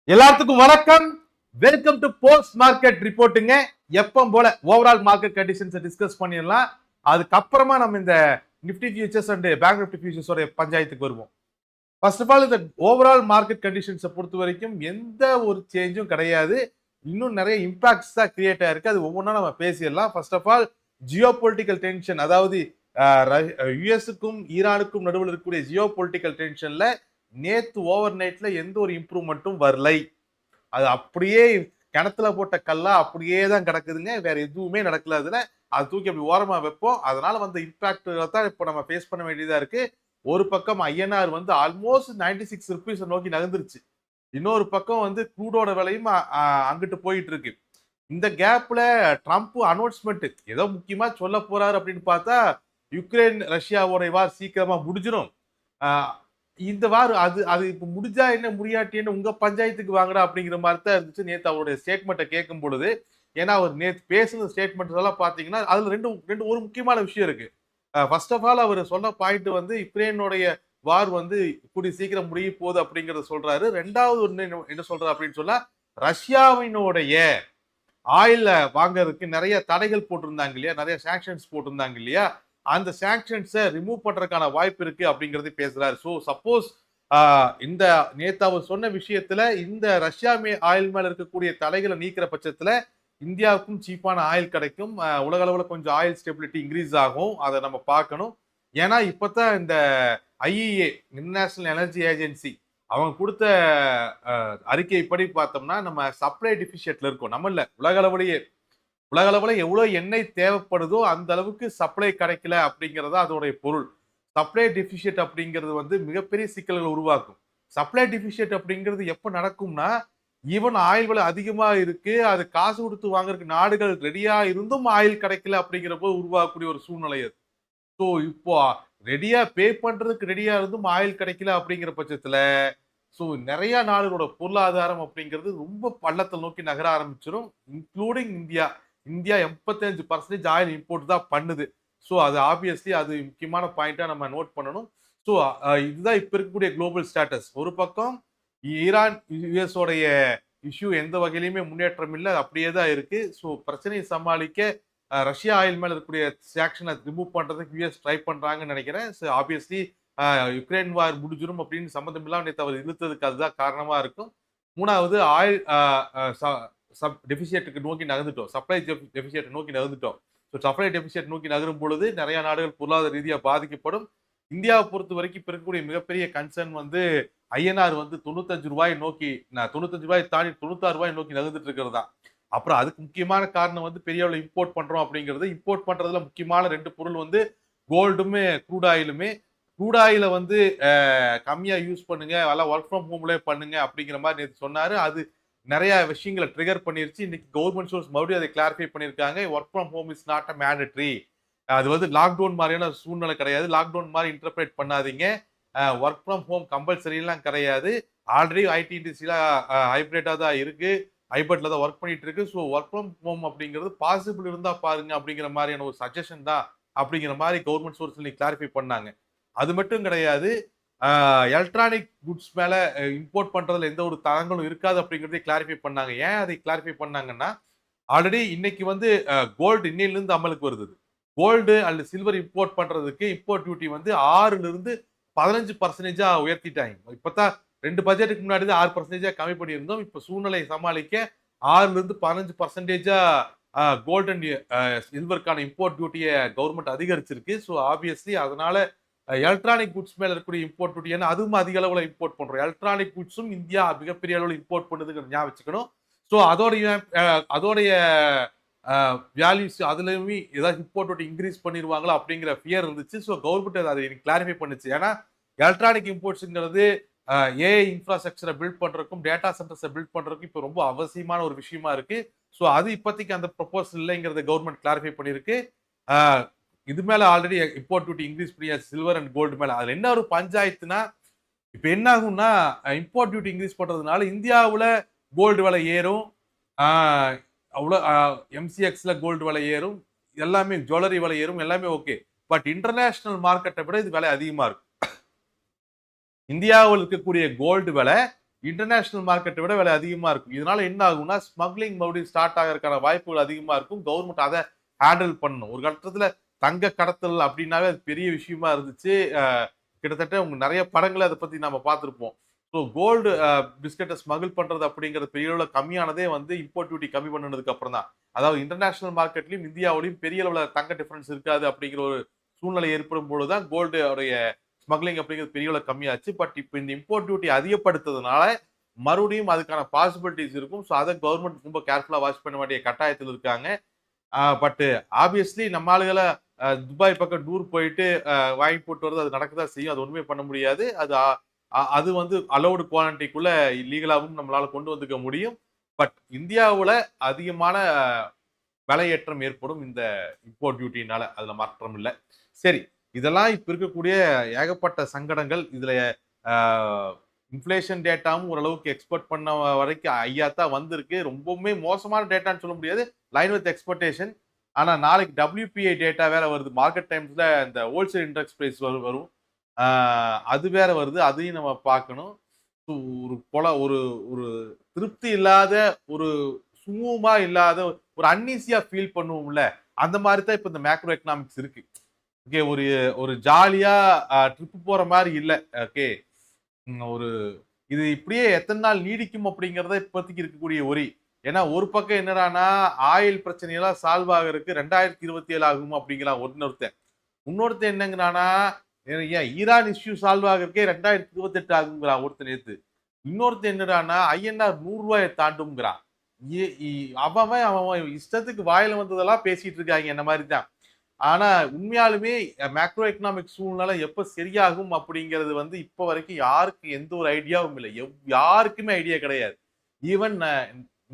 எல்லாத்துக்கும் வணக்கம். Welcome to post market ரிப்போர்ட்டுங்க. எப்பவும் போல ஓவரால் மார்க்கெட் கண்டிஷன்ஸ் டிஸ்கஸ் பண்ணிடலாம். அதுக்கப்புறமா நம்ம இந்த Nifty futures and bank Nifty ஃபியூச்சர்ஸோட பஞ்சாயத்துக்கு வருவோம். ஃபர்ஸ்ட் ஆஃப் ஆல் இந்த ஓவரால் மார்க்கெட் கண்டிஷன்ஸை பொறுத்த வரைக்கும் எந்த ஒரு சேஞ்சும் கிடையாது. இன்னும் நிறைய இம்பாக்ட்ஸ் தான் கிரியேட் ஆயிருக்கு. அது ஒவ்வொன்றா நம்ம பேசிடலாம். First of all geopolitical tension, அதாவது யுஎஸ்க்கும் ஈரானுக்கும் நடுவில் இருக்கக்கூடிய ஜியோ பொலிட்டிக்கல் டென்ஷன்ல நேத்து ஓவர் நைட்ல எந்த ஒரு இம்ப்ரூவ்மெண்ட்டும் வரலை. அது அப்படியே கிணத்துல போட்ட கல்லா அப்படியே தான் கிடக்குதுங்க. வேற எதுவுமே நடக்கல. அதுல அதை தூக்கி அப்படி ஓரமா வைப்போம். அதனால வந்து இம்பாக்ட் தான் இப்போ நம்ம ஃபேஸ் பண்ண வேண்டியதா இருக்கு. ஒரு பக்கம் ஐஎன்ஆர் வந்து ஆல்மோஸ்ட் 96 ருபீஸ் நோக்கி நகர்ந்துருச்சு. இன்னொரு பக்கம் வந்து க்ரூடோட விலையும் அங்கிட்டு போயிட்டு இருக்கு. இந்த கேப்ல ட்ரம்ப் அனௌன்ஸ்மெண்ட் ஏதோ முக்கியமா சொல்ல போறாரு அப்படின்னு பார்த்தா யுக்ரைன் ரஷ்யாவோட வார் சீக்கிரமா முடிஞ்சிடும். இந்த வாரம் அது அது இப்ப முடிஞ்சா என்ன முடியாட்டி என்ன உங்க பஞ்சாயத்துக்கு வாங்கடா அப்படிங்கிற மாதிரி தான் இருந்துச்சு நேத்து அவருடைய ஸ்டேட்மெண்ட்டை கேட்கும் பொழுது. ஏன்னா அவர் நேத்து பேசுன ஸ்டேட்மெண்ட் எல்லாம் பாத்தீங்கன்னா அதுல ரெண்டு ரெண்டு ஒரு முக்கியமான விஷயம் இருக்கு. ஃபர்ஸ்ட் ஆஃப் ஆல் அவர் சொன்ன பாயிண்ட் வந்து யுக்ரைனுடைய வார் வந்து கூடிய சீக்கிரம் முடிய போகுது அப்படிங்கறத சொல்றாரு. ரெண்டாவது ஒண்ணு என்ன சொல்றாரு அப்படின்னு சொன்னா ரஷ்யாவினுடைய ஆயில வாங்கறதுக்கு நிறைய தடைகள் போட்டிருந்தாங்க இல்லையா, நிறைய சாங்ஷன்ஸ் போட்டிருந்தாங்க இல்லையா, அந்த சாங்ஷன்ஸை ரிமூவ் பண்றதுக்கான வாய்ப்பு இருக்கு அப்படிங்கறது பேசுறாரு. ஸோ சப்போஸ் இந்த நேத்து அவர் சொன்ன விஷயத்துல இந்த ரஷ்யா ஆயில் மேல இருக்கக்கூடிய தடைகளை நீக்கிற பட்சத்துல இந்தியாவுக்கும் சீப்பான ஆயில் கிடைக்கும். உலக அளவுல கொஞ்சம் ஆயில் ஸ்டெபிலிட்டி இன்க்ரீஸ் ஆகும். அதை நம்ம பார்க்கணும். ஏன்னா இப்பதான் இந்த ஐஇஏ இன்டர்நேஷனல் எனர்ஜி ஏஜென்சி அவங்க கொடுத்த அறிக்கைப்படி பார்த்தோம்னா நம்ம சப்ளை டிஃபிஷியட்ல இருக்கோம். நம்ம இல்ல, உலக அளவுல எவ்வளவு எண்ணெய் தேவைப்படுதோ அந்த அளவுக்கு சப்ளை கிடைக்கல அப்படிங்கறத அதோடைய பொருள். சப்ளை டிஃபிஷியட் அப்படிங்கிறது வந்து மிகப்பெரிய சிக்கல்களை உருவாக்கும். சப்ளை டிஃபிஷியட் அப்படிங்கிறது எப்ப நடக்கும்னா ஈவன் ஆயில் விலை அதிகமா இருக்கு, அது காசு கொடுத்து வாங்குறதுக்கு நாடுகள் ரெடியா இருந்தும் ஆயில் கிடைக்கல அப்படிங்கிற போது உருவாகக்கூடிய ஒரு சூழ்நிலை அது. ஸோ இப்போ ரெடியா பே பண்றதுக்கு ரெடியா இருந்தும் ஆயில் கிடைக்கல அப்படிங்கிற பட்சத்துல ஸோ நிறைய நாடுகளோட பொருளாதாரம் அப்படிங்கிறது ரொம்ப பள்ளத்தை நோக்கி நகர ஆரம்பிச்சிடும், including India. India 85% oil import தான் பண்ணுது. ஸோ அது ஆப்வியஸ்லி அது முக்கியமான பாயிண்டா நம்ம நோட் பண்ணணும். ஸோ இதுதான் இப்ப இருக்கக்கூடிய குளோபல் ஸ்டேட்டஸ். ஒரு பக்கம் ஈரான் யுஎஸ் உடைய இஷ்யூ எந்த வகையிலுமே முன்னேற்றம் இல்லை, அப்படியே தான் இருக்கு. ஸோ பிரச்சனையை சமாளிக்க ரஷ்யா ஆயில் மேல இருக்கக்கூடிய சாக்ஷனை ரிமூவ் பண்றதுக்கு யுஎஸ் ட்ரை பண்றாங்கன்னு நினைக்கிறேன். ஸோ ஆப்வியஸ்லி யுக்ரைன் வார் முடிஞ்சிடும் அப்படின்னு சம்மந்தம் இல்லாம நேற்று அவர் இழுத்ததுக்கு அதுதான் காரணமா இருக்கும். மூணாவது ஆயில் டெபிசியட்டுக்கு நோக்கி நகர்ந்துட்டோம், சப்ளை டெபிசியட் நோக்கி நகர்ந்துட்டோம். ஸோ சப்ளை டெபிசியட் நோக்கி நகரும் பொழுது நிறைய நாடுகள் பொருளாதார ரீதியா பாதிக்கப்படும். இந்தியாவை பொறுத்த வரைக்கும் இப்ப இருக்கக்கூடிய மிகப்பெரிய கன்சர்ன் வந்து ஐஎன்ஆர் வந்து 95 ரூபாய் நோக்கி 95 ரூபாய் தாண்டி 96 ரூபாய் நோக்கி நகர்ந்துட்டு இருக்கிறது தான். அப்புறம் அதுக்கு முக்கியமான காரணம் வந்து பெரிய அளவில் இம்போர்ட் பண்றோம் அப்படிங்கிறது. இம்போர்ட் பண்றதுல முக்கியமான ரெண்டு பொருள் வந்து கோல்டுமே க்ரூட் ஆயிலுமே. க்ரூட் ஆயில வந்து கம்மியா யூஸ் பண்ணுங்க, அதெல்லாம் ஒர்க் ஃப்ரம் ஹோம்ல பண்ணுங்க அப்படிங்கிற மாதிரி நேற்று சொன்னாரு. அது நிறைய விஷயங்களை ட்ரிகர் பண்ணிருச்சு. இன்னைக்கு கவர்மெண்ட் சோர்ஸ் மறுபடியும் அதை கிளாரிஃபை பண்ணியிருக்காங்க. Work from home is not a mandatory. அது வந்து லாக்டவுன் மாதிரியான சூழ்நிலை கிடையாது. லாக்டவுன் மாதிரி இன்டர்பிரேட் பண்ணாதீங்க. ஒர்க் ஃப்ரம் ஹோம் கம்பல்சரி எல்லாம் கிடையாது. ஆல்ரெடி ஐடி இண்டஸ்ட்ரியில ஹைபிரிட்டா தான் இருக்கு, ஹைபிரிட்ல தான் ஒர்க் பண்ணிட்டு இருக்கு. ஸோ ஒர்க் ஃப்ரம் ஹோம் அப்படிங்கிறது பாசிபிள் இருந்தா பாருங்க அப்படிங்கிற மாதிரியான ஒரு சஜஷன் தான் அப்படிங்கிற மாதிரி கவர்மெண்ட் சோர்ஸ்ல கிளாரிஃபை பண்ணாங்க. அது மட்டும் கிடையாது, எலக்ட்ரானிக் குட்ஸ் மேல இம்போர்ட் பண்றதுல எந்த ஒரு தரங்களும் இருக்காது அப்படிங்கறதை கிளாரிஃபை பண்ணாங்க. ஏன் அதை கிளாரிஃபை பண்ணாங்கன்னா ஆல்ரெடி இன்னைக்கு வந்து கோல்டு இன்னையில இருந்து அமலுக்கு வருது. கோல்டு அல்லது சில்வர் இம்போர்ட் பண்றதுக்கு இம்போர்ட் டியூட்டி வந்து 6ல இருந்து 15% உயர்த்திட்டாங்க. இப்பதான் 2 பட்ஜெட்டுக்கு முன்னாடி தான் 6% கம்மி பண்ணியிருந்தோம். இப்ப சூழ்நிலையை சமாளிக்க 6ல இருந்து 15% கோல்டு அண்ட் சில்வருக்கான இம்போர்ட் டியூட்டியை கவர்மெண்ட் அதிகரிச்சிருக்கு. ஸோ ஆப்வியஸ்லி அதனால எலக்ட்ரானிக் குட்ஸ் மேல இருக்கக்கூடிய இம்போர்ட் டியூட்டி, ஏன்னா அதுவும் அதிக அளவுல இம்போர்ட் பண்றோம். எலக்ட்ரானிக் குட்ஸும் இந்தியா மிகப்பெரிய அளவில் இம்போர்ட் பண்ணுதுங்கிறது ஞாபகம் வச்சுக்கணும். ஸோ அதோடைய வேல்யூஸ் அதுலயுமே ஏதாவது இம்போர்ட் டியூட்டி இன்க்ரீஸ் பண்ணிடுவாங்களா அப்படிங்கிற ஃபியர் இருந்துச்சு. ஸோ கவர்மெண்ட் அதை கிளாரிஃபை பண்ணுச்சு. ஏன்னா எலக்ட்ரானிக் இம்போர்ட்ஸ்ங்கிறது ஏஐ இன்ஃப்ராஸ்ட்ரக்சரை பில்ட் பண்றதுக்கும் டேட்டா சென்டர்ஸை பில்ட் பண்றதுக்கும் இப்போ ரொம்ப அவசியமான ஒரு விஷயமா இருக்கு. ஸோ அது இப்போதைக்கு அந்த ப்ரொபோசல் இல்லைங்கிறத கவர்மெண்ட் கிளாரிஃபை பண்ணியிருக்கு. இது மேல ஆல்ரெடி இம்போர்ட் டியூட்டி இன்க்ரீஸ் பண்ணியாச்சு சில்வர் அண்ட் கோல்டு மேல. அதுல என்ன ஒரு பஞ்சாயத்துனா இப்ப என்ன ஆகும்னா இம்போர்ட் டியூட்டி இன்க்ரீஸ் பண்றதுனால இந்தியாவுல கோல்டு விலை ஏறும், அவ்வளோ எம்சிஎக்ஸ்ல கோல்டு விலை ஏறும், எல்லாமே ஜுவல்லரி விலை ஏறும், எல்லாமே ஓகே. பட் இன்டர்நேஷனல் மார்க்கெட்டை விட இது விலை அதிகமா இருக்கும். இந்தியாவில் இருக்கக்கூடிய கோல்டு விலை இன்டர்நேஷனல் மார்க்கெட்டை விட விலை அதிகமா இருக்கும். இதனால என்ன ஆகும்னா ஸ்மக்லிங் மறுபடியும் ஸ்டார்ட் ஆகிறதுக்கான வாய்ப்புகள் அதிகமா இருக்கும். கவர்மெண்ட் அதை ஹேண்டில் பண்ணணும். ஒரு கட்டத்துல தங்க கடத்தல் அப்படின்னாவே அது பெரிய விஷயமா இருந்துச்சு. கிட்டத்தட்ட உங்க நிறைய படங்களை அதை பத்தி நம்ம பார்த்திருப்போம். ஸோ கோல்டு பிஸ்கெட்டை ஸ்மகிள் பண்றது அப்படிங்கிறது பெரிய அளவுல கம்மியானதே வந்து இம்போர்ட் டியூட்டி கம்மி பண்ணதுக்கு அப்புறம் தான். அதாவது இன்டர்நேஷனல் மார்க்கெட்லயும் இந்தியாவிலையும் பெரிய அளவுல தங்க டிஃபரன்ஸ் இருக்காது அப்படிங்கிற ஒரு சூழ்நிலை ஏற்படும் பொழுதுதான் கோல்டு உடைய ஸ்மக்லிங் அப்படிங்கிறது பெரிய அளவு கம்மியாச்சு. பட் இப்போ இந்த இம்போர்ட் டியூட்டி அதிகப்படுத்ததுனால மறுபடியும் அதுக்கான பாசிபிலிட்டிஸ் இருக்கும். ஸோ அதை கவர்மெண்ட் ரொம்ப கேர்ஃபுல்லா வாட்ச் பண்ண வேண்டிய கட்டாயத்தில் இருக்காங்க. பட் ஆப்வியஸ்லி நம்ம ஆளுகளை துபாய் பக்கம் டூர் போயிட்டு வாங்கி போட்டு வரது அது நடக்கதான் செய்யும். அது ஒண்ணுமே பண்ண முடியாது. அது வந்து அலௌடு குவாலிட்டிக்குள்ள லீகலாவும் நம்மளால கொண்டு வந்துக்க முடியும். பட் இந்தியாவுல அதிகமான விலையேற்றம் ஏற்படும் இந்த இம்போர்ட் டியூட்டினால. அதுல மாற்றம் இல்லை. சரி, இதெல்லாம் இப்ப இருக்கக்கூடிய ஏகப்பட்ட சங்கடங்கள். இதுல இன்ஃபிளேஷன் டேட்டாவும் ஓரளவுக்கு எக்ஸ்பெக்ட் பண்ண வரைக்கும் ஐயா தான் வந்திருக்கு. ரொம்பவுமே மோசமான டேட்டான்னு சொல்ல முடியாது. Line with expectation. ஆனா நாளைக்கு WPI டேட்டா வேற வருது. மார்க்கெட் டைம்ஸ்ல இந்த ஹோல்சேல் இண்டெக்ஸ் பிரைஸ் வரும். அது வேற வருது. அதையும் நம்ம பார்க்கணும். ஒரு ஒரு ஒரு திருப்தி இல்லாத, ஒரு சுமூகமா இல்லாத, ஒரு அன்னீசியா ஃபீல் பண்ணுவோம்ல, அந்த மாதிரி தான் இப்ப இந்த மேக்ரோ எக்கனாமிக்ஸ் இருக்கு. ஓகே, ஒரு ஒரு ஜாலியா ட்ரிப் போற மாதிரி இல்ல. ஓகே, ஒரு இது இப்படியே எத்தனை நாள் நீடிக்கும் அப்படிங்கறத இப்போதைக்கு இருக்கக்கூடிய ஒரி. ஏன்னா ஒரு பக்கம் என்னடானா ஆயில் பிரச்சனையெல்லாம் சால்வ் ஆகிறதுக்கு 2027 ஆகும் அப்படிங்கிறான் ஒருத்தன். இன்னொருத்தன் என்னங்கிறானா ஏன் ஈரான் இஷ்யூ சால்வ் ஆகிறதுக்கே 2028 ஆகுங்கிறான் ஒருத்தன் நேத்து. இன்னொருத்தன் என்னடானா INR 100 தாண்டும்ங்கிறான். அவன் இஷ்டத்துக்கு வாயில வந்ததெல்லாம் பேசிட்டு இருக்காங்க என்ன மாதிரி தான். ஆனா உண்மையாலுமே மேக்ரோ எக்கனாமிக் சூழ்நிலை எப்ப சரியாகும் அப்படிங்கிறது வந்து இப்ப வரைக்கும் யாருக்கு எந்த ஒரு ஐடியாவும் இல்லை. யாருக்குமே ஐடியா கிடையாது. ஈவன்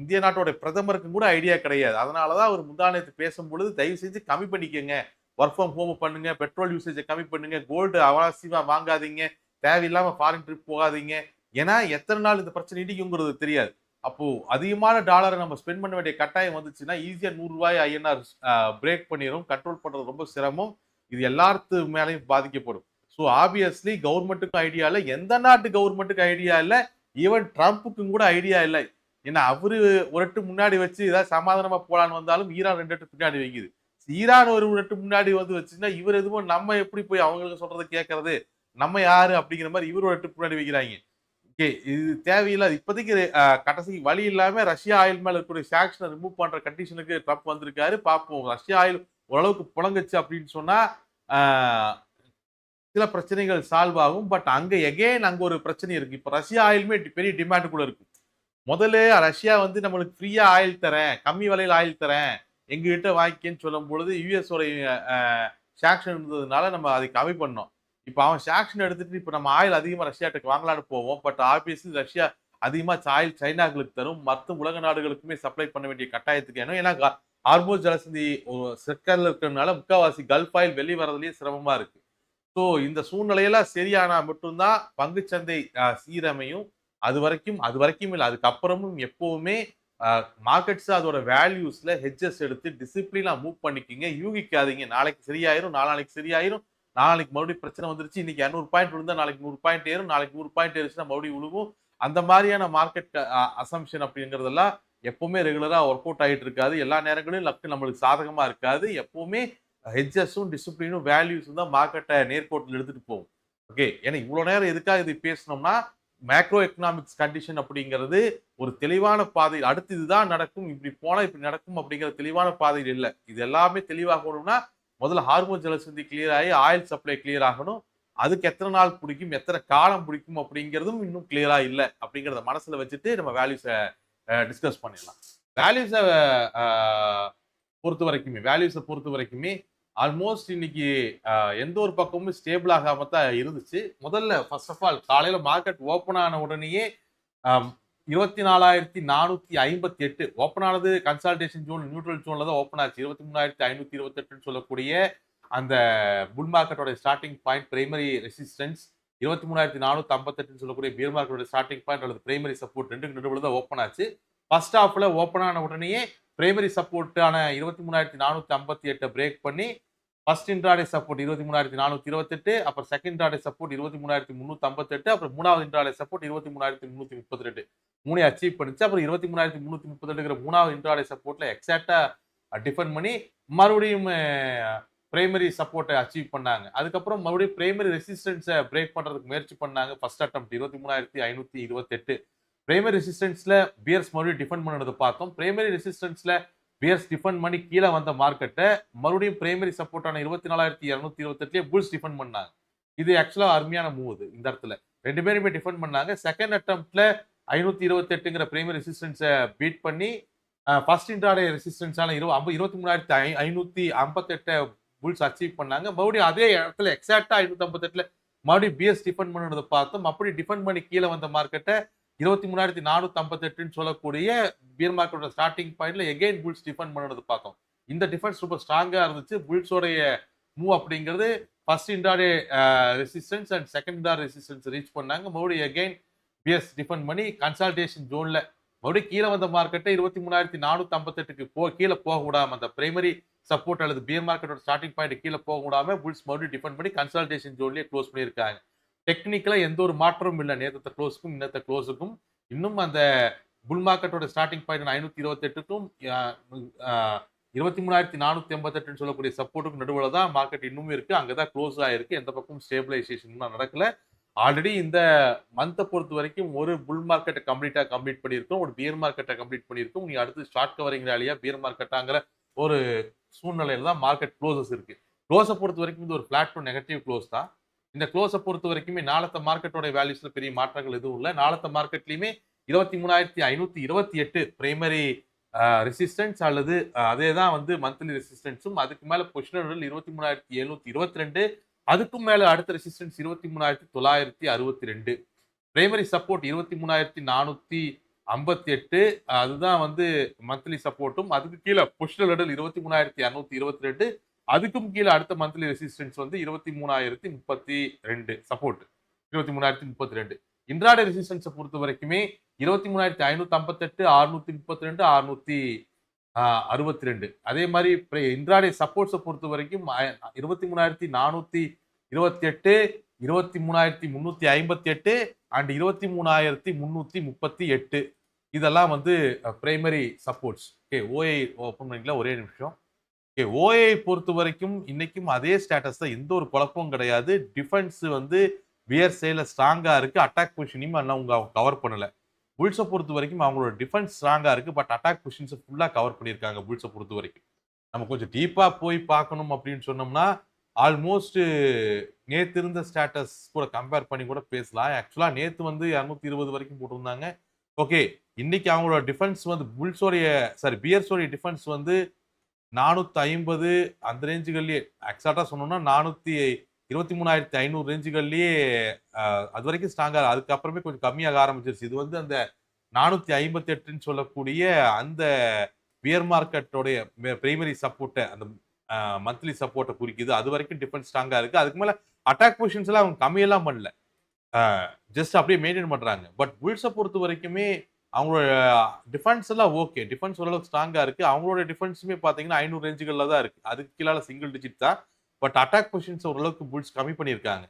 இந்திய நாட்டோட பிரதமருக்கும் கூட ஐடியா கிடையாது. அதனாலதான் அவர் முந்தானத்து பேசும் பொழுது தயவு செஞ்சு கம்மி பண்ணிக்கங்க, ஒர்க் ஃப்ரம் ஹோம் பண்ணுங்க, பெட்ரோல் யூசேஜை கம்மி பண்ணுங்க, கோல்டு அவசியமா வாங்காதீங்க, தேவையில்லாம ஃபாரின் ட்ரிப் போகாதீங்க. ஏன்னா எத்தனை நாள் இந்த பிரச்சனை நீடிக்குங்கிறது தெரியாது. அப்போ அதிகமான டாலரை நம்ம ஸ்பெண்ட் பண்ண வேண்டிய கட்டாயம் வந்துச்சுன்னா ஈஸியா 100 ரூபாய் INR பிரேக் பண்ணிடும். கண்ட்ரோல் பண்றது ரொம்ப சிரமம். இது எல்லாத்து மேலையும் பாதிக்கப்படும். ஸோ ஆப்வியஸ்லி கவர்மெண்ட்டுக்கும் ஐடியா இல்லை, எந்த நாட்டு கவர்மெண்ட்டுக்கு ஐடியா இல்லை, ஈவன் ட்ரம்ப்புக்கும் கூட ஐடியா இல்லை. ஏன்னா அவரு ஒரு எட்டு முன்னாடி வச்சு ஏதாவது சமாதானமா போலான்னு வந்தாலும் ஈரான் 2 எட்டு பின்னாடி வைக்குது. ஈரான் ஒரு எட்டு முன்னாடி வந்து வச்சுன்னா இவர் எதுவும் நம்ம எப்படி போய் அவங்களுக்கு சொல்றதை கேட்கறது, நம்ம யாரு அப்படிங்கிற மாதிரி இவர் ஒரு எட்டு முன்னாடி வைக்கிறாங்க. ஓகே, இது தேவையில்லாது. இப்போதைக்கு கடைசிக்கு வழி இல்லாம ரஷ்யா ஆயில் மேல இருக்கக்கூடிய சாங்ஷனை ரிமூவ் பண்ற கண்டிஷனுக்கு ட்ரம்ப் வந்திருக்காரு. பார்ப்போம். ரஷ்யா ஆயில் ஓரளவுக்கு புழங்குச்சு அப்படின்னு சொன்னா சில பிரச்சனைகள் சால்வ் ஆகும். பட் அங்க எகைன் அங்க ஒரு பிரச்சனை இருக்கு. இப்ப ரஷ்யா ஆயிலுமே பெரிய டிமாண்டுக்குள்ள இருக்கு. முதல்ல ரஷ்யா வந்து நம்மளுக்கு ஃப்ரீயா ஆயில் தரேன், கம்மி விலையில ஆயில் தரேன், எங்ககிட்ட வாங்கிக்கன்னு சொல்லும் பொழுது US உடைய சாங்ஷன் இருந்ததுனால நம்ம அதை கம்மி பண்ணோம். இப்ப அவன் சாங்ஷன் எடுத்துட்டு இப்ப நம்ம ஆயில் அதிகமா ரஷ்யாட்டுக்கு வாங்கலாம்னு போவோம். பட் ஆப்வியஸ்லி ரஷ்யா அதிகமா ஆயில் சைனாக்களுக்கு தரும், மற்ற உலக நாடுகளுக்குமே சப்ளை பண்ண வேண்டிய கட்டாயத்துக்கு ஏன்னா ஏன்னா ஹார்மோஸ் ஜலசந்தி சிக்கல்ல இருக்கிறதுனால முக்காவாசி கல்ஃப் ஆயில் வெளியே வர்றதுலயே சிரமமா இருக்கு. ஸோ இந்த சூழ்நிலையெல்லாம் சரியானா மட்டும்தான் பங்குச்சந்தை சீரமையும். அது வரைக்கும் இல்லை, அதுக்கப்புறமும் எப்பவுமே மார்க்கெட்ஸ் அதோட வேல்யூஸ்ல ஹெட்ஜஸ் எடுத்து டிசிப்ளினா மூவ் பண்ணிக்கிங்க. யூகிக்காதீங்க நாளைக்கு சரியாயிரும், நாளைக்கு சரியாயிரும், நாளைக்கு மறுபடியும் பிரச்சனை வந்துருச்சு, இன்னைக்கு 200 பாயிண்ட் விழுந்தா நாளைக்கு 100 பாயிண்ட் ஏறும், நாளைக்கு 100 பாயிண்ட் ஏறிச்சுன்னா மறுபடியும் விழுவும். அந்த மாதிரியான மார்க்கெட் அசம்ஷன் அப்படிங்கிறதெல்லாம் எப்பவுமே ரெகுலரா ஒர்க் அவுட் ஆகிட்டு இருக்காது. எல்லா நேரங்களிலும் லக்கு நம்மளுக்கு சாதகமா இருக்காது. எப்பவுமே ஹெட்ஜஸும் டிசிப்ளினும் வேல்யூஸும் தான் மார்க்கெட்டை நேர்கோட்டில் எடுத்துட்டு போகும். ஓகே, ஏன்னா இவ்வளவு நேரம் எதுக்காக இது பேசணும்னா மேக்ரோ எக்கனாமிக்ஸ் கண்டிஷன் அப்படிங்கிறது ஒரு தெளிவான பாதையில் அடுத்து இதுதான் நடக்கும், இப்படி போனா இப்படி நடக்கும் அப்படிங்கிற தெளிவான பாதையில் இல்லை. இது எல்லாமே தெளிவாகணும்னா முதல்ல ஹார்மோன் ஜலசந்தி கிளியர் ஆகி ஆயில் சப்ளை கிளியர் ஆகணும். அதுக்கு எத்தனை நாள் பிடிக்கும், எத்தனை காலம் பிடிக்கும் அப்படிங்கிறதும் இன்னும் கிளியரா இல்லை அப்படிங்கிறத மனசுல வச்சுட்டு நம்ம வேல்யூஸை டிஸ்கஸ் பண்ணிடலாம். வேல்யூஸை பொறுத்த வரைக்குமே ஆல்மோஸ்ட் இன்னைக்கு எந்த ஒரு பக்கமும் ஸ்டேபிள் ஆகாம தான் இருந்துச்சு. முதல்ல ஃபர்ஸ்ட் ஆஃப் ஆல் காலையில மார்க்கெட் ஓப்பன் ஆன உடனேயே 24,458 ஓப்பன் ஆனது. கன்சால்டேஷன் ஜோன் நியூட்ரல் ஜோன்ல தான் ஓப்பன் ஆச்சு. 23,528 சொல்லக்கூடிய அந்த புல் மார்க்கெட்டோட ஸ்டார்டிங் பாயிண்ட் பிரைமரி ரெசிஸ்டன்ஸ், 23,458 சொல்லக்கூடிய பியர் மார்க்கெட்டோட ஸ்டார்டிங் பாயிண்ட் அல்லது பிரைமரி சப்போர்ட் ரெண்டுக்கு நடுவில் தான் ஓப்பன் ஆச்சு. ஃபர்ஸ்ட் ஹாஃப்ல ஓப்பன் ஆன உடனேயே பிரைமரி சப்போர்ட்டான 23,458 பிரேக் பண்ணி ஃபர்ஸ்ட் இன்ட்ராடே சப்போர்ட் 23,428, அப்புறம் செகண்ட் இன்ட்ராடே சப்போர்ட் 23,358, அப்புறம் மூணாவது இன்ட்ராடே சப்போர்ட் 23,332. மூணையும் அச்சீவ் பண்ணுச்சு. அப்புறம் 23,332ங்கிற மூணாவது இன்ட்ராடே சப்போர்ட்ல எக்ஸாக்ட்டா டிஃபெண்ட் பண்ணி மறுபடியும் பிரைமரி சப்போர்ட்டை அச்சீவ் பண்ணாங்க. அதுக்கப்புறம் மறுபடியும் பிரைமரி ரெசிஸ்டன்ஸை பிரேக் பண்றதுக்கு முயற்சி பண்ணாங்க. First attempt 23,528. பிரைமரி ரெசிஸ்டன்ஸ்ல பியர்ஸ் மறுபடியும் டிஃபெண்ட் பண்ணதை பார்த்தோம். பிரைமரி ரெசிஸ்டன்ஸ்ல பியர்ஸ் டிஃபெண்ட் பண்ணி கீழே வந்த மார்க்கெட்டை மறுபடியும் பிரைமரி சப்போர்ட்டான 24,228லயே புல்ஸ் டிஃபெண்ட் பண்ணாங்க. இது ஆக்சுவலா அருமையான மூவ் இது இந்த இடத்துல. ரெண்டு பேருமே டிஃபெண்ட் பண்ணாங்க. செகண்ட் அட்டெம்ப்ட்ல 528ங்கிற பிரைமரி ரெசிஸ்டன்ஸை பீட் பண்ணி ஃபர்ஸ்ட் இன்ட்ராடே ரெசிஸ்டன்ஸான 23,558 புல்ஸ் அச்சீவ் பண்ணாங்க. மறுபடியும் அதே இடத்துல எக்ஸாக்டா 558ல மறுபடியும் பிஎஸ் டிஃபெண்ட் பண்ணதை பார்த்தோம். அப்படி டிஃபெண்ட் பண்ணி கீழே வந்த மார்க்கெட்டை 23,458ன்னு சொல்லக்கூடிய பியர் மார்க்கெட்டோட ஸ்டார்டிங் பாயிண்ட்ல எகைன் புல்ஸ் டிஃபெண்ட் பண்ணது பார்த்தோம். இந்த டிஃபென்ஸ் ரொம்ப ஸ்ட்ராங்கா இருந்துச்சு. புல்ஸோடைய மூவ் அப்படிங்கிறது first intraday resistance and second intraday resistance reach பண்ணாங்க. மறுபடியும் எகைன் பிஎஸ் டிஃபெண்ட் பண்ணி கன்சால்டேஷன் ஜோன்ல மறுபடியும் கீழே வந்த மார்க்கெட்டை 23,458க்கு கீழே போக விடாம அந்த பிரைமரி சப்போர்ட் அல்லது பியர் மார்க்கெட்டோட ஸ்டார்டிங் பாயிண்ட் கீழே போக விடாம புல்ஸ் மறுபடியும் டிஃபெண்ட் பண்ணி கன்சல்டேஷன் ஜோன்லயே க்ளோஸ் பண்ணியிருக்காங்க. டெக்னிக்கலா எந்த ஒரு மாற்றமும் இல்லை நேற்று க்ளோஸுக்கும் இன்னத்த க்ளோஸுக்கும். இன்னும் அந்த புல் மார்க்கெட்டோட ஸ்டார்டிங் பாயிண்ட் 528க்கும் 23,488 சொல்லக்கூடிய சப்போர்ட்டுக்கும் நடுவில் தான் மார்க்கெட் இன்னும் இருக்கு. அங்கதான் க்ளோஸ் ஆயிருக்கு. எந்த பக்கம் ஸ்டேபிளைசேஷன் நடக்கல. ஆல்ரெடி இந்த மந்த்தை பொறுத்த வரைக்கும் ஒரு புல் மார்க்கெட்டை கம்ப்ளீட் பண்ணியிருக்கோம், ஒரு பியர் மார்க்கெட்டை கம்ப்ளீட் பண்ணியிருக்கோம். நீ அடுத்து ஷார்ட் கவரிங் ரேலியா பியர் மார்க்கெட்டாங்கிற ஒரு சூழ்நிலையில தான் மார்க்கெட் க்ளோசஸ் இருக்கு. க்ளோஸை பொறுத்த வரைக்கும் இது ஒரு ஃபிளாட் டு நெகட்டிவ் க்ளோஸ் தான். இந்த க்ளோஸை பொறுத்த வரைக்குமே நாளத்த மார்க்கெட்டோட வேல்யூஸ்ல பெரிய மாற்றங்கள் எதுவும் இல்லை. நாளத்த மார்க்கெட்லயுமே 23,528 பிரைமரி ரெசிஸ்டன்ஸ் அல்லது அதே தான் வந்து மந்த்லி ரெசிஸ்டன்ஸும். அதுக்கு மேல பொசிஷனல் 23,722, அதுக்கும் மேல அடுத்த ரெசிஸ்டன்ஸ் 23,962, பிரைமரி சப்போர்ட் 23,458, அதுதான் வந்து மந்த்லி சப்போர்ட்டும். அதுக்கு கீழே பொசிஷனல் 23,222, அதுக்கும் கீழே அடுத்த மந்த்லி ரெசிஸ்டன்ஸ் வந்து 23,032 சப்போர்ட் 23,032. இன்ட்ராடே ரெசிஸ்டன்ஸை பொறுத்த வரைக்குமே 23,558, 632, 662. அதே மாதிரி இன்ட்ராடே சப்போர்ட்ஸை பொறுத்த வரைக்கும் 23,428, 23,358 அண்ட் 23,338. இதெல்லாம் வந்து பிரைமரி சப்போர்ட்ஸ். ஓகே, ஓஐ ஓப்பன் பண்ணிக்கலாம் ஒரே நிமிஷம். ஓஏ பொறுத்த வரைக்கும் இன்னைக்கும் அதே ஸ்டேட்டஸ் தான். எந்த ஒரு குழப்பமும் கிடையாது. டிஃபென்ஸ் வந்து பியர் சைட்ல ஸ்ட்ராங்கா இருக்கு. அட்டாக் பொசிஷனையும் அவங்க கவர் பண்ணல. புல்ஸை பொறுத்த வரைக்கும் அவங்களோட டிஃபென்ஸ் ஸ்ட்ராங்கா இருக்கு. பட் அட்டாக் பொசிஷன்ஸை ஃபுல்லா கவர் பண்ணியிருக்காங்க புல்ஸை பொறுத்த வரைக்கும். நம்ம கொஞ்சம் டீப்பா போய் பார்க்கணும் அப்படின்னு சொன்னோம்னா ஆல்மோஸ்ட் நேத்து இருந்த ஸ்டேட்டஸ் கூட கம்பேர் பண்ணி கூட பேசலாம். ஆக்சுவலா நேத்து வந்து 220 வரைக்கும் போட்டிருந்தாங்க. ஓகே, இன்னைக்கு அவங்களோட டிஃபென்ஸ் வந்து பியர்ஸோடைய டிஃபென்ஸ் வந்து 450 அந்த ரேஞ்சுகள்லயே எக்ஸாக்டா சொன்னோம்னா 423,500 ரேஞ்சுகள்லயே அது வரைக்கும் ஸ்ட்ராங்கா. அதுக்கப்புறமே கொஞ்சம் கம்மியாக ஆரம்பிச்சிருச்சு. இது வந்து அந்த 458ன்னு சொல்லக்கூடிய அந்த பியர் மார்க்கெட்டோடைய பிரைமரி சப்போர்ட்டை அந்த மந்த்லி சப்போர்ட்டை குறிக்குது. அது வரைக்கும் டிஃபென்ஸ் ஸ்ட்ராங்கா இருக்கு. அதுக்கு மேல அட்டாக் பொசிஷன்ஸ் எல்லாம் அவங்க கம்மியெல்லாம் பண்ணல, ஜஸ்ட் அப்படியே மெயின்டைன் பண்றாங்க. பட் புல்ஸை பொறுத்த வரைக்குமே அவங்களோட டிஃபென்ஸ் எல்லாம் ஓகே, டிஃபென்ஸ் ஓரளவுக்கு ஸ்ட்ராங்கா இருக்கு. அவங்களோட டிஃபென்ஸுமே பாத்தீங்கன்னா 500 ரேஞ்சுகள்ல தான் இருக்கு. அதுக்கு கீழே சிங்கிள் டிஜிட் தான். பட் அட்டாக் பொசிஷன்ஸ் ஓரளவுக்கு புல்ஸ் கம்மி பண்ணியிருக்காங்க.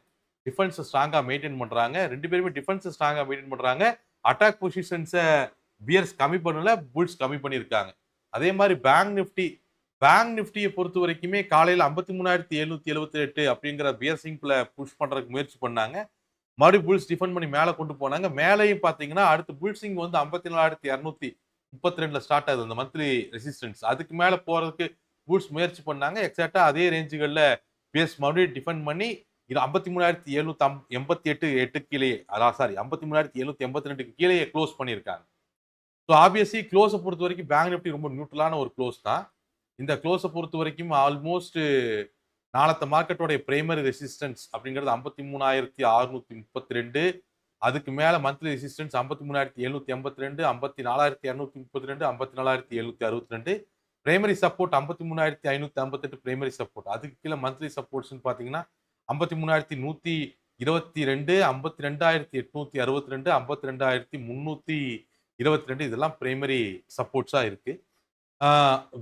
டிஃபென்ஸ் ஸ்ட்ராங்கா மெயின்டைன் பண்றாங்க. ரெண்டு பேருமே டிஃபென்ஸ் ஸ்ட்ராங்கா மெயின்டைன் பண்றாங்க. அட்டாக் பொசிஷன்ஸை பியர்ஸ் கம்மி பண்ணல, புல்ஸ் கம்மி பண்ணியிருக்காங்க. அதே மாதிரி பேங்க் நிஃப்டியை பொறுத்த வரைக்குமே காலையில 53,778 அப்படிங்கிற பியர் சிங்க்ல புஷ் பண்றதுக்கு முயற்சி பண்ணாங்க. மறுபடியும் புல்ஸ் டிஃபெண்ட் பண்ணி மேலே கொண்டு போனாங்க. மேலேயும் பார்த்தீங்கன்னா அடுத்து புல்ஸிங் வந்து 54,232 ஸ்டார்ட் ஆகுது அந்த மந்த்லி ரெசிஸ்டன்ஸ். அதுக்கு மேலே போறதுக்கு புல்ஸ் முயற்சி பண்ணாங்க. எக்ஸாக்டா அதே ரேஞ்சுகளில் பிஎஸ் மறுபடியும் டிஃபெண்ட் பண்ணி 53,788 கீழே, அதான் 53,782 கீழே க்ளோஸ் பண்ணியிருக்காங்க. ஸோ ஆப்வியஸ்லி க்ளோஸை பொறுத்த வரைக்கும் பேங்க் நிஃப்டி ரொம்ப நியூட்ரலான ஒரு க்ளோஸ் தான். இந்த க்ளோஸை பொறுத்த வரைக்கும் ஆல்மோஸ்ட் நாளத்த மார்க்கெட்டோடைய பிரைமரி ரெசிஸ்டன்ஸ் அப்படிங்கிறது 53,632, அதுக்கு மேல monthly resistance 53,782, 54,232, 54,762, primary support 53,558 primary support. அதுக்கு கீழே மந்த்லி சப்போர்ட்ஸ்னு பாத்தீங்கன்னா 53,122, 52,862, 52,322, இதெல்லாம் பிரைமரி சப்போர்ட்ஸா இருக்கு.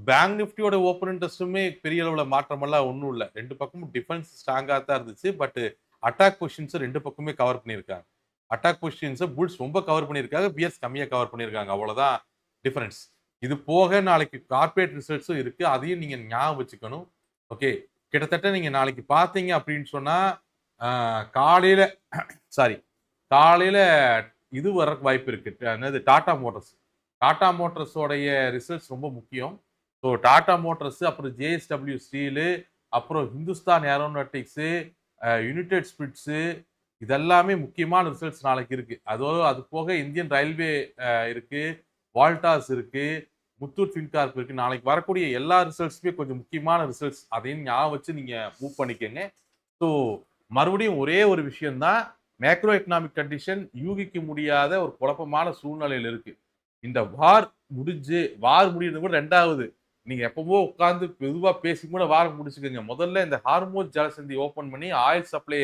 பேங்க் நிஃப்டியோட ஓப்பன் இன்ட்ரெஸ்ட்டுமே பெரிய அளவில் மாற்றமெல்லாம் ஒன்றும் இல்லை. 2 பக்கமும் டிஃபென்ஸ் ஸ்ட்ராங்காக தான் இருந்துச்சு. பட் அட்டாக் பொசிஷன்ஸ் 2 பக்கமே கவர் பண்ணியிருக்காங்க. அட்டாக் பொசிஷன்ஸை புல்ஸ் ரொம்ப கவர் பண்ணியிருக்காங்க. பியர்ஸ் கம்மியாக கவர் பண்ணியிருக்காங்க. அவ்வளோதான் டிஃபரன்ஸ். இது போக நாளைக்கு கார்ப்பரேட் ரிசல்ட்ஸும் இருக்கு. அதையும் நீங்க ஞாபகம் வச்சுக்கணும். ஓகே. கிட்டத்தட்ட நீங்க நாளைக்கு பார்த்தீங்க அப்படின்னு சொன்னா, காலையில சாரி காலையில இது வரக்கு வாய்ப்பு இருக்கு. என்னது டாடா மோட்டார்ஸ். டாடா மோட்டார்ஸோடைய ரிசல்ட்ஸ் ரொம்ப முக்கியம். ஸோ டாடா மோட்டார்ஸ், அப்புறம் ஜேஎஸ்டபிள்யூ ஸ்டீலு, அப்புறம் ஹிந்துஸ்தான் ஏரோநாட்டிக்ஸு, யுனைடெட் ஸ்பிரிட்ஸு இதெல்லாமே முக்கியமான ரிசல்ட்ஸ் நாளைக்கு இருக்கு. அது போக இந்தியன் ரயில்வே இருக்கு, வால்டாஸ் இருக்கு, முத்தூட் ஃபின்கார்ப் இருக்கு. நாளைக்கு வரக்கூடிய எல்லா ரிசல்ட்ஸுமே கொஞ்சம் முக்கியமான ரிசல்ட்ஸ். அதையும் ஞாபகம் வச்சு நீங்க மூவ் பண்ணிக்கங்க. ஸோ மறுபடியும் ஒரே ஒரு விஷயம் தான், மேக்ரோ எக்கனாமிக் கண்டிஷன் யூகிக்க முடியாத ஒரு குழப்பமான சூழ்நிலையில் இருக்கு. இந்த வார் முடியறது கூட ரெண்டாவது. நீங்க எப்பவோ உட்கார்ந்து மெதுவா பேசி கூட வார் முடிச்சுக்கோங்க. முதல்ல இந்த ஹார்மோஸ் ஜலசந்தி ஓபன் பண்ணி ஆயில் சப்ளை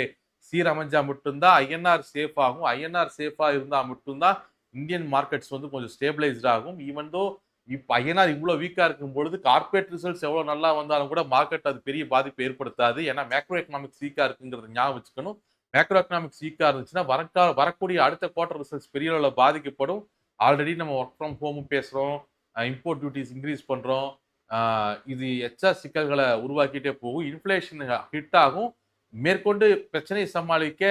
சீரமைஞ்சா மட்டும்தான் ஐஎன்ஆர் சேஃப் ஆகும். ஐஎன்ஆர் சேஃபா இருந்தா மட்டும்தான் இந்தியன் மார்க்கெட்ஸ் வந்து கொஞ்சம் ஸ்டேபிளைஸ்ட் ஆகும். ஈவன் தோ இப்ப ஐஎன்ஆர் இவ்வளவு வீக்கா இருக்கும் பொழுது கார்பரேட் ரிசல்ட்ஸ் எவ்வளவு நல்லா வந்தாலும் கூட மார்க்கெட் அது பெரிய பாதிப்பு ஏற்படுத்தாது. ஏன்னா மேக்ரோ எக்கனாமிக்ஸ் வீக்கா இருக்குங்கிறத ஞாபகம் வச்சுக்கணும். மேக்ரோ எக்கனாமிக்ஸ் வீக்கா இருந்துச்சுன்னா வரக்கூடிய அடுத்த குவார்டர் ரிசல்ட்ஸ் பெரிய அளவில் பாதிக்கப்படும். ஆல்ரெடி நம்ம ஒர்க் ஃப்ரம் ஹோமும் பேசுறோம், இம்போர்ட் டியூட்டிஸ் இன்க்ரீஸ் பண்றோம். இது எச்சா சிக்கல்களை உருவாக்கிட்டே போகும். இன்ஃபிளேஷன் ஹிட் ஆகும். மேற்கொண்டு பிரச்சனையை சமாளிக்க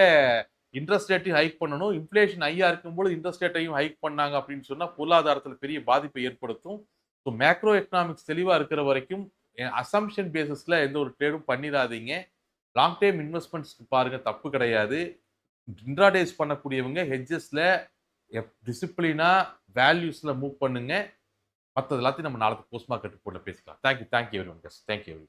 இன்ட்ரெஸ்ட் ரேட்டையும் ஹைக் பண்ணணும். இன்ஃபிளேஷன் ஹையா இருக்கும்போது இன்ட்ரெஸ்ட் ரேட்டையும் ஹைக் பண்ணாங்க அப்படின்னு சொன்னா பொருளாதாரத்தில் பெரிய பாதிப்பை ஏற்படுத்தும். ஸோ மேக்ரோ எக்கனாமிக்ஸ் தெளிவா இருக்கிற வரைக்கும் அசம்ஷன் பேசிஸ்ல எந்த ஒரு ட்ரேடும் பண்ணிடாதீங்க. லாங் டைம் இன்வெஸ்ட்மெண்ட்ஸ் பாருங்க, தப்பு கிடையாது. இன்ட்ராடேஸ் பண்ணக்கூடியவங்க ஹெட்ஜஸ்ல டிசிப்ளினா வேல்யூஸ்ல மூவ் பண்ணுங்க. மற்றது எல்லாத்தையும் நம்ம நாளைக்கு போஸ்ட் மார்க்கெட் ரிப்போர்ட்ல பேசிக்கலாம். Thank you every one. Thank you every